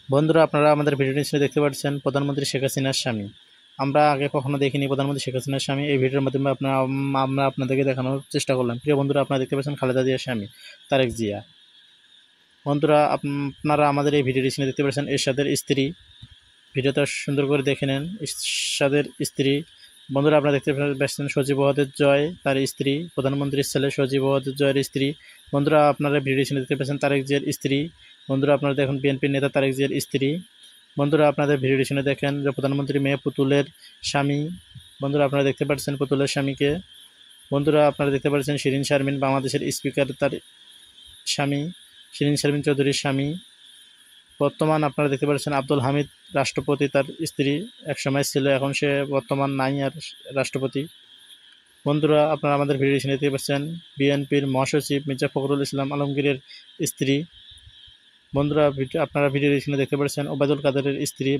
বন্ধুরা, আপনারা আমাদের ভিডিওটি নিশ্চয়ই দেখতে পাচ্ছেন প্রধানমন্ত্রী শেখ হাসিনার স্বামী। আমরা আগে কখনো দেখিনি প্রধানমন্ত্রী শেখ হাসিনার স্বামী। এই ভিডিওর মাধ্যমে আমরা আপনাদেরকে দেখানোর চেষ্টা করলাম। প্রিয় বন্ধুরা, আপনারা দেখতে পাচ্ছেন খালেদা জিয়ার স্বামী তারেক জিয়া। বন্ধুরা, আপনারা আমাদের এই ভিডিওটি নিশ্চয়ই দেখতে পাচ্ছেন এরশাদের স্ত্রী। ভিডিওটা সুন্দর করে দেখে নেন। এরশাদের স্ত্রী। বন্ধুরা, আপনারা দেখতে পাচ্ছেন সজীব ওয়াজেদ জয় তার স্ত্রী, প্রধানমন্ত্রীর ছেলে সজীব ওয়াজেদ জয়ের স্ত্রী। বন্ধুরা, আপনারা ভিডিও দেখতে পাচ্ছেন তারেক জিয়ার স্ত্রী। বন্ধুরা, আপনারা দেখুন বিএনপির নেতা তারেক জিয়ার স্ত্রী। বন্ধুরা, আপনাদের ভিডিওটি শুনে দেখেন যে প্রধানমন্ত্রী মেয়ে পুতুলের স্বামী। বন্ধুরা, আপনারা দেখতে পাচ্ছেন পুতুলের স্বামীকে। বন্ধুরা, আপনারা দেখতে পাচ্ছেন শিরিন শারমিন বাংলাদেশের স্পিকার তার স্বামী, শিরিন শারমিন চৌধুরীর স্বামী। বর্তমান আপনারা দেখতে পাচ্ছেন আব্দুল হামিদ রাষ্ট্রপতি তার স্ত্রী, একসময় ছিল, এখন সে বর্তমান নাই আর রাষ্ট্রপতি। বন্ধুরা, আপনারা আমাদের ভিডিও শুনে দেখতে পাচ্ছেন বিএনপির মহাসচিব মির্জা ফখরুল ইসলাম আলমগীরের স্ত্রী। বন্ধুরা, আপনারা ভিডিও শুনে দেখতে পাচ্ছেন ওবায়দুল কাদেরের স্ত্রী।